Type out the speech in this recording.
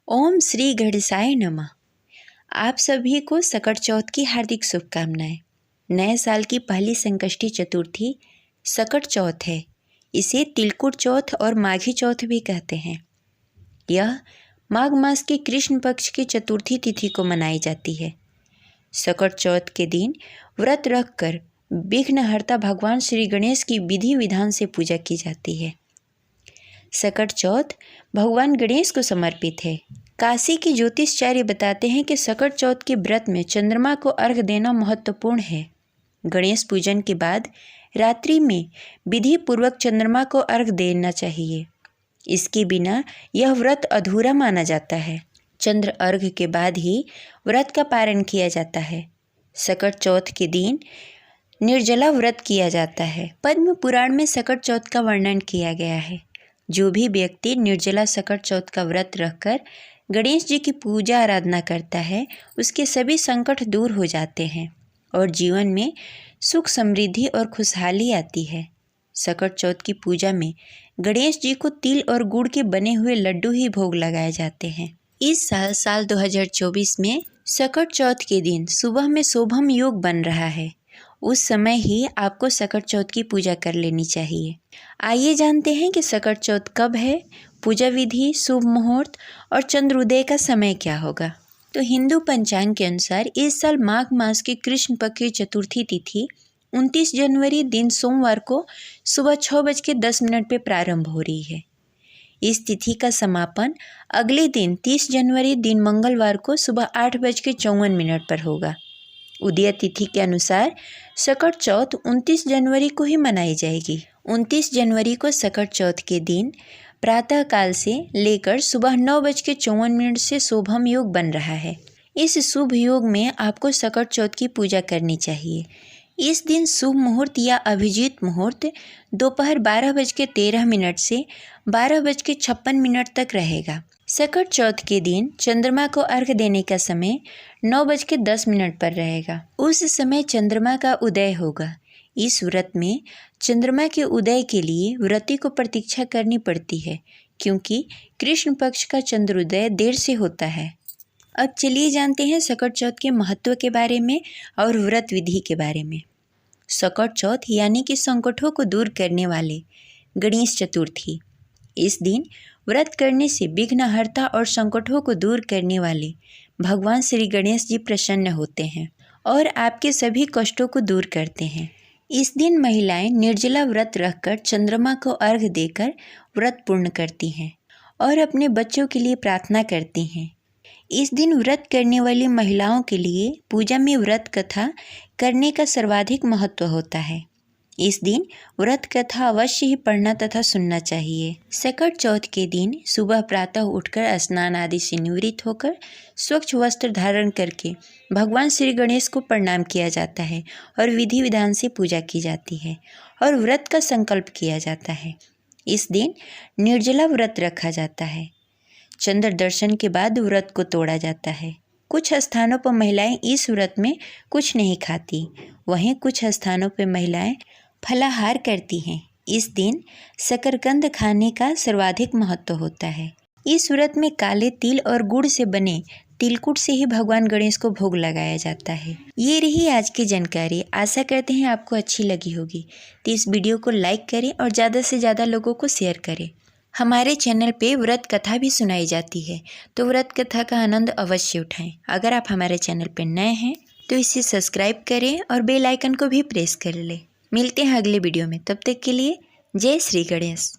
ओम श्री गणेशाय नमः। आप सभी को सकट चौथ की हार्दिक शुभकामनाएं। नए साल की पहली संकष्टी चतुर्थी सकट चौथ है। इसे तिलकुट चौथ और माघी चौथ भी कहते हैं। यह माघ मास के कृष्ण पक्ष की चतुर्थी तिथि को मनाई जाती है। सकट चौथ के दिन व्रत रखकर विघ्नहर्ता भगवान श्री गणेश की विधि विधान से पूजा की जाती है। सकट चौथ भगवान गणेश को समर्पित है। काशी के ज्योतिषाचार्य बताते हैं कि सकट चौथ के व्रत में चंद्रमा को अर्घ देना महत्वपूर्ण है। गणेश पूजन के बाद रात्रि में विधि पूर्वक चंद्रमा को अर्घ देना चाहिए। इसके बिना यह व्रत अधूरा माना जाता है। चंद्र अर्घ के बाद ही व्रत का पारण किया जाता है। सकट चौथ के दिन निर्जला व्रत किया जाता है। पद्म पुराण में सकट चौथ का वर्णन किया गया है। जो भी व्यक्ति निर्जला सकट चौथ का व्रत रखकर गणेश जी की पूजा आराधना करता है, उसके सभी संकट दूर हो जाते हैं और जीवन में सुख समृद्धि और खुशहाली आती है। सकट चौथ की पूजा में गणेश जी को तिल और गुड़ के बने हुए लड्डू ही भोग लगाए जाते हैं। इस साल 2024 में सकट चौथ के दिन सुबह में शुभम योग बन रहा है। उस समय ही आपको सकट चौथ की पूजा कर लेनी चाहिए। आइए जानते हैं कि सकट चौथ कब है, पूजा विधि, शुभ मुहूर्त और चंद्रोदय का समय क्या होगा। तो हिंदू पंचांग के अनुसार इस साल माघ मास की कृष्ण पक्ष की चतुर्थी तिथि 29 जनवरी दिन सोमवार को सुबह 6:10 पे प्रारंभ हो रही है। इस तिथि का समापन अगले दिन 30 जनवरी दिन मंगलवार को सुबह 8:54 पर होगा। उदय तिथि के अनुसार सकट चौथ 29 जनवरी को ही मनाई जाएगी। 29 जनवरी को सकट चौथ के दिन प्रातः काल से लेकर सुबह 9:54 से शुभम योग बन रहा है। इस शुभ योग में आपको सकट चौथ की पूजा करनी चाहिए। इस दिन शुभ मुहूर्त या अभिजीत मुहूर्त दोपहर 12:13 से 12:56 तक रहेगा। सकट चौथ के दिन चंद्रमा को अर्घ देने का समय 9:10 पर रहेगा। उस समय चंद्रमा का उदय होगा। इस व्रत में चंद्रमा के उदय के लिए व्रती को प्रतीक्षा करनी पड़ती है, क्योंकि कृष्ण पक्ष का चंद्रोदय देर से होता है। अब चलिए जानते हैं सकट चौथ के महत्व के बारे में और व्रत विधि के बारे में। सकट चौथ यानी कि संकटों को दूर करने वाले गणेश चतुर्थी। इस दिन व्रत करने से विघ्नहर्ता और संकटों को दूर करने वाले भगवान श्री गणेश जी प्रसन्न होते हैं और आपके सभी कष्टों को दूर करते हैं। इस दिन महिलाएं निर्जला व्रत रखकर चंद्रमा को अर्घ देकर व्रत पूर्ण करती हैं और अपने बच्चों के लिए प्रार्थना करती हैं। इस दिन व्रत करने वाली महिलाओं के लिए पूजा में व्रत कथा करने का सर्वाधिक महत्व होता है। इस दिन व्रत कथा अवश्य ही पढ़ना तथा सुनना चाहिए। सकट चौथ के दिन सुबह प्रातः उठकर स्नान आदि से निवृत्त होकर स्वच्छ वस्त्र धारण करके भगवान श्री गणेश को प्रणाम किया जाता है और विधि विधान से पूजा की जाती है और व्रत का संकल्प किया जाता है। इस दिन निर्जला व्रत रखा जाता है। चंद्र दर्शन के बाद व्रत को तोड़ा जाता है। कुछ स्थानों पर महिलाएं इस व्रत में कुछ नहीं खाती, वहीं कुछ स्थानों पर महिलाएं फलाहार करती हैं। इस दिन शकरकंद खाने का सर्वाधिक महत्व होता है। इस व्रत में काले तिल और गुड़ से बने तिलकुट से ही भगवान गणेश को भोग लगाया जाता है। ये रही आज की जानकारी। आशा करते हैं आपको अच्छी लगी होगी। तो इस वीडियो को लाइक करें और ज़्यादा से ज़्यादा लोगों को शेयर करें। हमारे चैनल पे व्रत कथा भी सुनाई जाती है, तो व्रत कथा का आनंद अवश्य उठाएं। अगर आप हमारे चैनल पे नए हैं तो इसे सब्सक्राइब करें और बेल आइकन को भी प्रेस कर लें। मिलते हैं अगले वीडियो में, तब तक के लिए जय श्री गणेश।